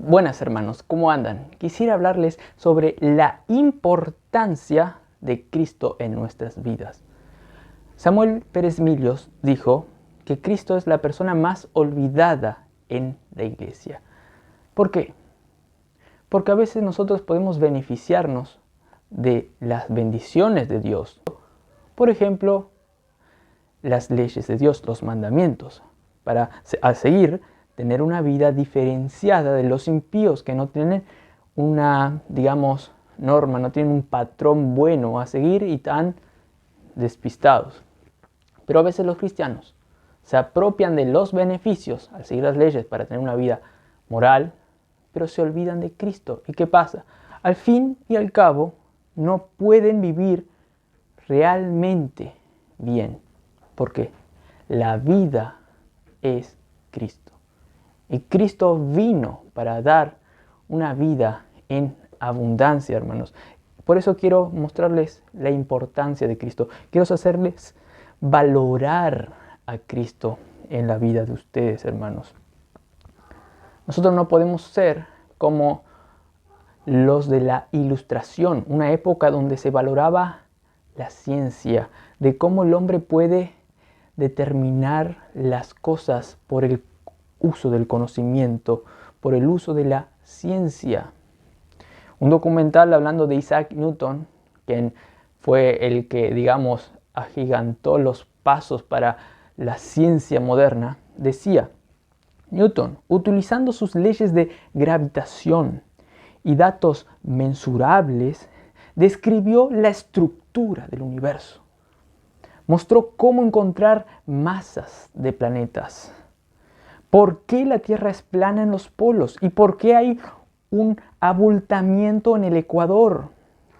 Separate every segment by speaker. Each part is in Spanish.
Speaker 1: Buenas hermanos, ¿cómo andan? Quisiera hablarles sobre la importancia de Cristo en nuestras vidas. Samuel Pérez Millos dijo que Cristo es la persona más olvidada en la iglesia. ¿Por qué? Porque a veces nosotros podemos beneficiarnos de las bendiciones de Dios. Por ejemplo, las leyes de Dios, los mandamientos, para seguir tener una vida diferenciada de los impíos que no tienen una, norma, no tienen un patrón bueno a seguir y tan despistados. Pero a veces los cristianos se apropian de los beneficios al seguir las leyes para tener una vida moral, pero se olvidan de Cristo. ¿Y qué pasa? Al fin y al cabo, no pueden vivir realmente bien, porque la vida es Cristo. Y Cristo vino para dar una vida en abundancia, hermanos. Por eso quiero mostrarles la importancia de Cristo. Quiero hacerles valorar a Cristo en la vida de ustedes, hermanos. Nosotros no podemos ser como los de la Ilustración, una época donde se valoraba la ciencia, de cómo el hombre puede determinar las cosas por el uso del conocimiento, por el uso de la ciencia. Un documental hablando de Isaac Newton, quien fue el que, agigantó los pasos para la ciencia moderna, decía: Newton, utilizando sus leyes de gravitación y datos mensurables, describió la estructura del universo. Mostró cómo encontrar masas de planetas. ¿Por qué la Tierra es plana en los polos? ¿Y por qué hay un abultamiento en el ecuador?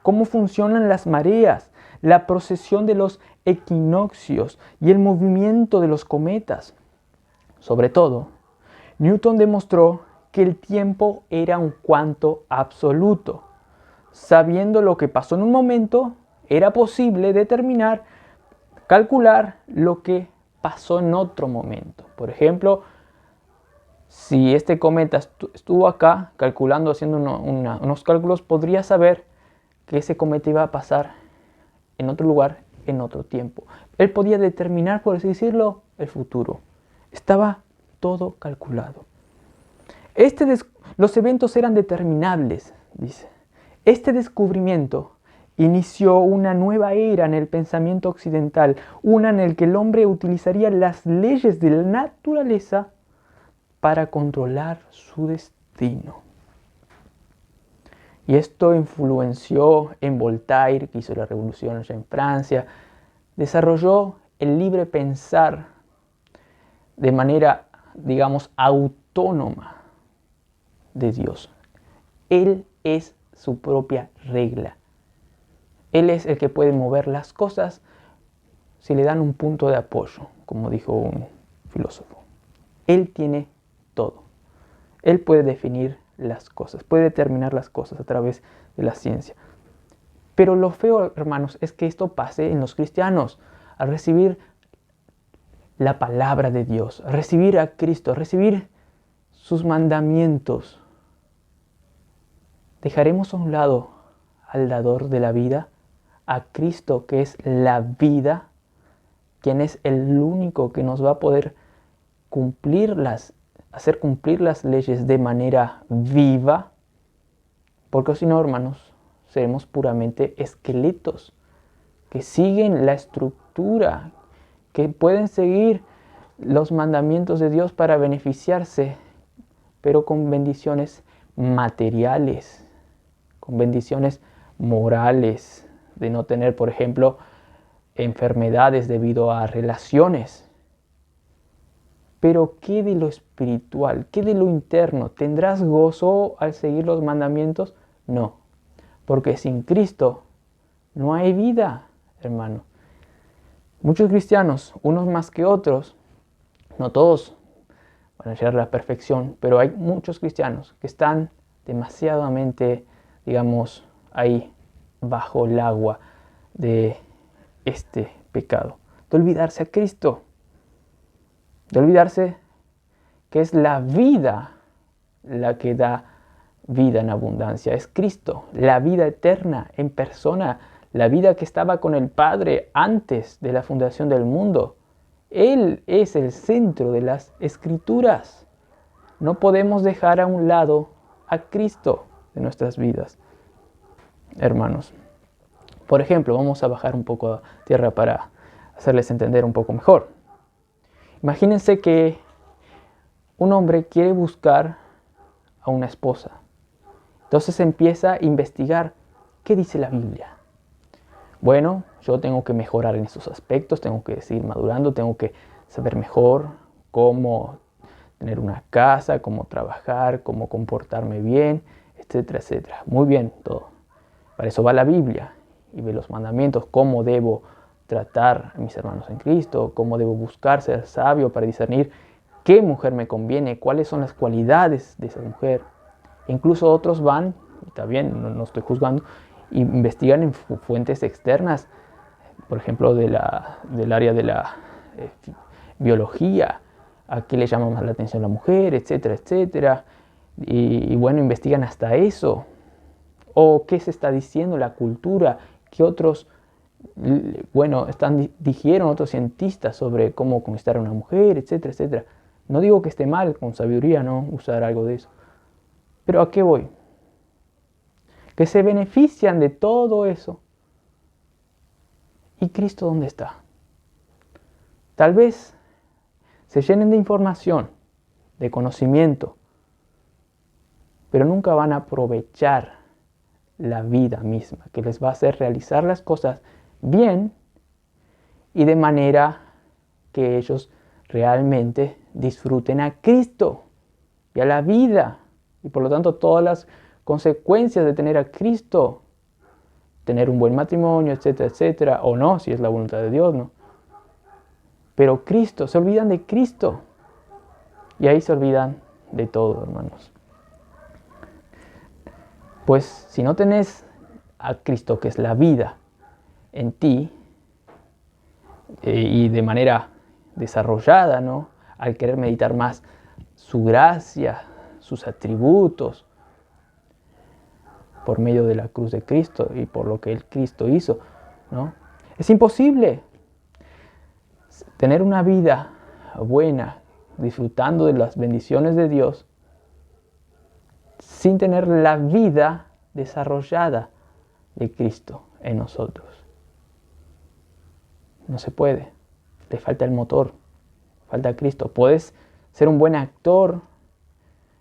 Speaker 1: ¿Cómo funcionan las mareas, la procesión de los equinoccios y el movimiento de los cometas? Sobre todo, Newton demostró que el tiempo era un cuanto absoluto. Sabiendo lo que pasó en un momento, era posible calcular lo que pasó en otro momento. Por ejemplo, si este cometa estuvo acá haciendo unos cálculos, podría saber que ese cometa iba a pasar en otro lugar, en otro tiempo. Él podía determinar, por así decirlo, el futuro. Estaba todo calculado. Los eventos eran determinables, dice. Este descubrimiento inició una nueva era en el pensamiento occidental, una en la que el hombre utilizaría las leyes de la naturaleza para controlar su destino. Y esto influenció en Voltaire, que hizo la revolución allá en Francia. Desarrolló el libre pensar de manera, autónoma de Dios. Él es su propia regla. Él es el que puede mover las cosas si le dan un punto de apoyo, como dijo un filósofo. Él tiene todo. Él puede definir las cosas, puede determinar las cosas a través de la ciencia. Pero lo feo, hermanos, es que esto pase en los cristianos. Al recibir la palabra de Dios, al recibir a Cristo, al recibir sus mandamientos, dejaremos a un lado al dador de la vida, a Cristo, que es la vida, quien es el único que nos va a poder hacer cumplir las leyes de manera viva, porque si no, hermanos, seremos puramente esqueletos que siguen la estructura, que pueden seguir los mandamientos de Dios para beneficiarse, pero con bendiciones materiales, con bendiciones morales, de no tener, por ejemplo, enfermedades debido a relaciones. Pero ¿qué de lo espiritual? ¿Qué de lo interno? ¿Tendrás gozo al seguir los mandamientos? No, porque sin Cristo no hay vida, hermano. Muchos cristianos, unos más que otros, no todos van a llegar a la perfección, pero hay muchos cristianos que están demasiadamente, ahí bajo el agua de este pecado, de olvidarse a Cristo, de olvidarse que es la vida la que da vida en abundancia. Es Cristo, la vida eterna en persona, la vida que estaba con el Padre antes de la fundación del mundo. Él es el centro de las Escrituras. No podemos dejar a un lado a Cristo de nuestras vidas, hermanos. Por ejemplo, vamos a bajar un poco a tierra para hacerles entender un poco mejor. Imagínense que un hombre quiere buscar a una esposa. Entonces empieza a investigar qué dice la Biblia. Bueno, yo tengo que mejorar en esos aspectos, tengo que seguir madurando, tengo que saber mejor cómo tener una casa, cómo trabajar, cómo comportarme bien, etcétera, etcétera. Muy bien todo. Para eso va la Biblia y ve los mandamientos, cómo debo tratar a mis hermanos en Cristo, cómo debo buscar ser sabio para discernir qué mujer me conviene, cuáles son las cualidades de esa mujer. Incluso otros van, y está bien, no estoy juzgando, investigan en fuentes externas, por ejemplo, del área de la biología, a qué le llama más la atención a la mujer, etcétera, etcétera. Y bueno, investigan hasta eso. O qué se está diciendo la cultura, qué otros, bueno, dijeron otros cientistas sobre cómo conquistar a una mujer, etcétera, etcétera. No digo que esté mal, con sabiduría, no usar algo de eso. Pero ¿a qué voy? Que se benefician de todo eso. ¿Y Cristo dónde está? Tal vez se llenen de información, de conocimiento, pero nunca van a aprovechar la vida misma, que les va a hacer realizar las cosas bien y de manera que ellos realmente disfruten a Cristo y a la vida, y por lo tanto todas las consecuencias de tener a Cristo, tener un buen matrimonio, etcétera, etcétera, o no, si es la voluntad de Dios, ¿no? Pero Cristo, se olvidan de Cristo y ahí se olvidan de todo, hermanos. Pues si no tenés a Cristo, que es la vida, en ti, y de manera desarrollada, ¿no? Al querer meditar más su gracia, sus atributos, por medio de la cruz de Cristo y por lo que el Cristo hizo, ¿no? Es imposible tener una vida buena, disfrutando de las bendiciones de Dios, sin tener la vida desarrollada de Cristo en nosotros. No se puede. Le falta el motor. Falta Cristo. Puedes ser un buen actor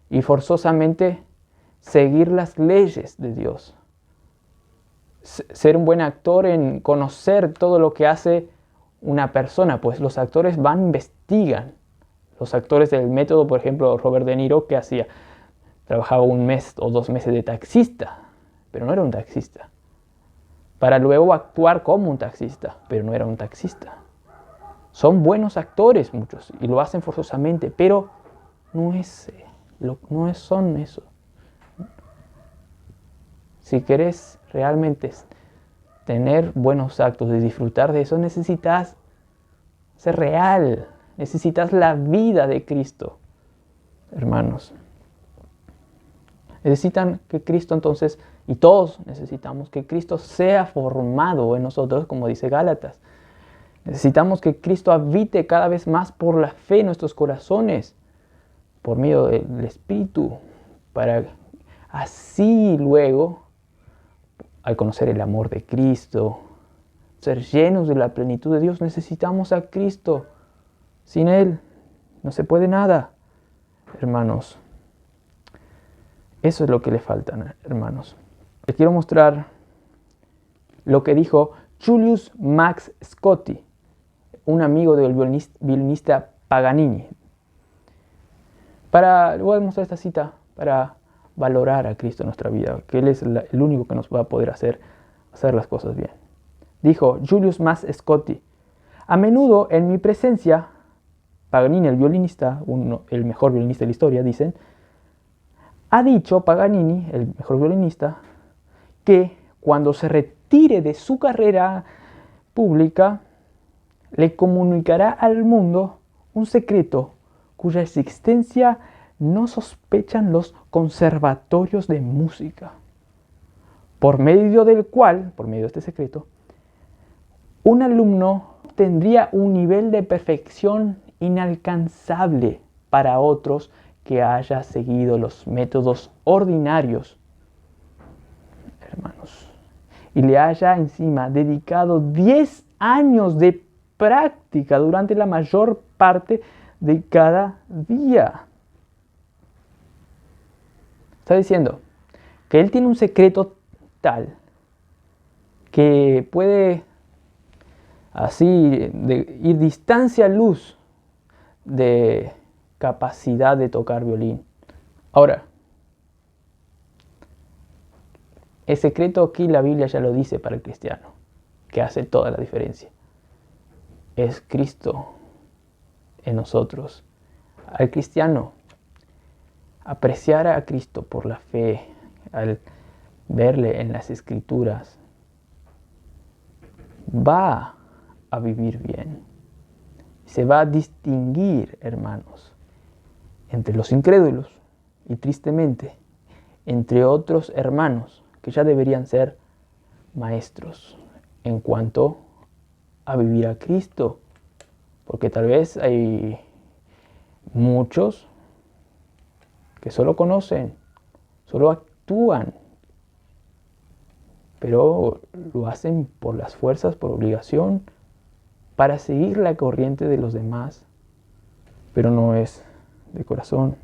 Speaker 1: y forzosamente seguir las leyes de Dios. Ser un buen actor en conocer todo lo que hace una persona, pues los actores van e investigan. Los actores del método, por ejemplo, Robert De Niro, ¿qué hacía? Trabajaba 1 mes o 2 meses de taxista, pero no era un taxista. Para luego actuar como un taxista, pero no era un taxista. Son buenos actores muchos y lo hacen forzosamente, pero no son eso. Si querés realmente tener buenos actos y disfrutar de eso, necesitas ser real, necesitas la vida de Cristo, hermanos. Necesitan que Cristo entonces, y todos necesitamos que Cristo sea formado en nosotros, como dice Gálatas. Necesitamos que Cristo habite cada vez más por la fe en nuestros corazones, por medio del Espíritu, para así luego, al conocer el amor de Cristo, ser llenos de la plenitud de Dios, necesitamos a Cristo. Sin Él no se puede nada, hermanos. Eso es lo que le falta, hermanos. Les quiero mostrar lo que dijo Julius Max Scotti, un amigo del violinista Paganini. Le voy a mostrar esta cita para valorar a Cristo en nuestra vida, que Él es el único que nos va a poder hacer las cosas bien. Dijo Julius Max Scotti: a menudo en mi presencia, Paganini, el violinista, el mejor violinista de la historia, dicen, ha dicho Paganini, el mejor violinista, que cuando se retire de su carrera pública, le comunicará al mundo un secreto cuya existencia no sospechan los conservatorios de música, por medio del cual, por medio de este secreto, un alumno tendría un nivel de perfección inalcanzable para otros que haya seguido los métodos ordinarios, hermanos, y le haya encima dedicado 10 años de práctica durante la mayor parte de cada día. Está diciendo que él tiene un secreto tal que puede así ir distancia a luz de capacidad de tocar violín. Ahora, el secreto aquí la Biblia ya lo dice para el cristiano, que hace toda la diferencia. Es Cristo en nosotros. Al cristiano, apreciar a Cristo por la fe, al verle en las Escrituras, va a vivir bien. Se va a distinguir, hermanos, entre los incrédulos y tristemente entre otros hermanos que ya deberían ser maestros en cuanto a vivir a Cristo, porque tal vez hay muchos que solo conocen, solo actúan, pero lo hacen por las fuerzas, por obligación, para seguir la corriente de los demás, pero no es de corazón.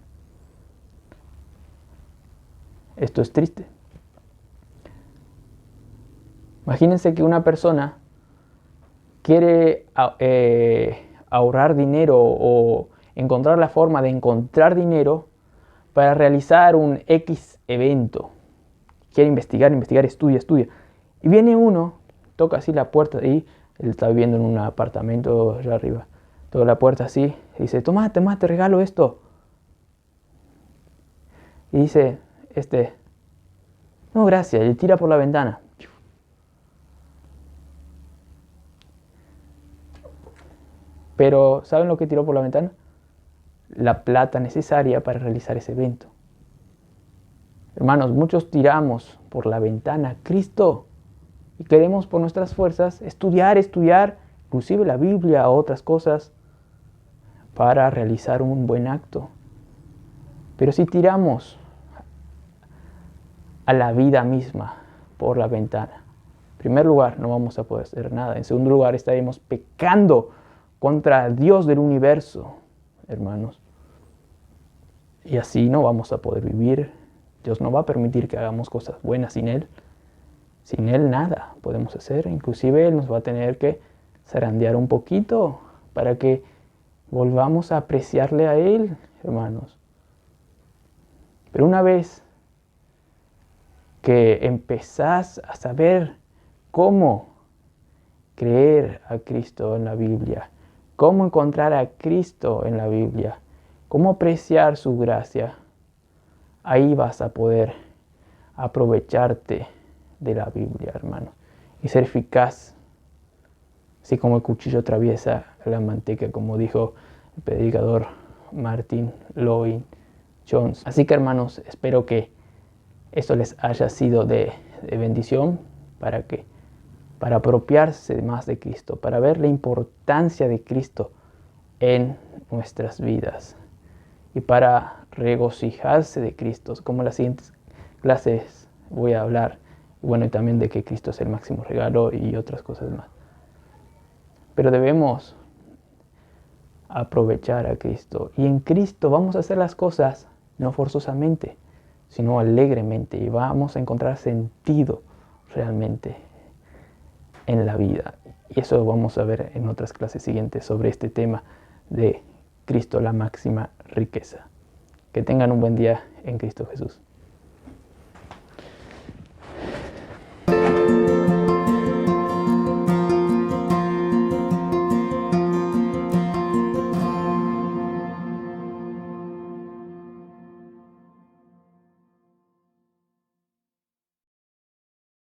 Speaker 1: Esto es triste. Imagínense que una persona quiere ahorrar dinero o encontrar la forma de encontrar dinero para realizar un X evento. Quiere investigar, estudia. Y viene uno, toca así la puerta y él está viviendo en un apartamento allá arriba. Toca la puerta así y dice, toma, te regalo esto. Y dice, no, gracias, y tira por la ventana. Pero, ¿saben lo que tiró por la ventana? La plata necesaria para realizar ese evento. Hermanos, muchos tiramos por la ventana Cristo y queremos por nuestras fuerzas estudiar, inclusive la Biblia o otras cosas para realizar un buen acto. Pero si tiramos a la vida misma por la ventana, en primer lugar no vamos a poder hacer nada. En segundo lugar estaremos pecando contra el Dios del universo, hermanos. Y así no vamos a poder vivir. Dios no va a permitir que hagamos cosas buenas sin Él. Sin Él nada podemos hacer. Inclusive Él nos va a tener que zarandear un poquito para que volvamos a apreciarle a Él, hermanos. Pero una vez que empezás a saber cómo creer a Cristo en la Biblia, cómo encontrar a Cristo en la Biblia, cómo apreciar su gracia, ahí vas a poder aprovecharte de la Biblia, hermano, y ser eficaz, así como el cuchillo atraviesa la manteca, como dijo el predicador Martin Lloyd-Jones. Así que, hermanos, espero que esto les haya sido de bendición para apropiarse más de Cristo, para ver la importancia de Cristo en nuestras vidas y para regocijarse de Cristo, como en las siguientes clases voy a hablar, y también de que Cristo es el máximo regalo y otras cosas más. Pero debemos aprovechar a Cristo, y en Cristo vamos a hacer las cosas no forzosamente, sino alegremente, y vamos a encontrar sentido realmente en la vida. Y eso vamos a ver en otras clases siguientes sobre este tema de Cristo, la máxima riqueza. Que tengan un buen día en Cristo Jesús.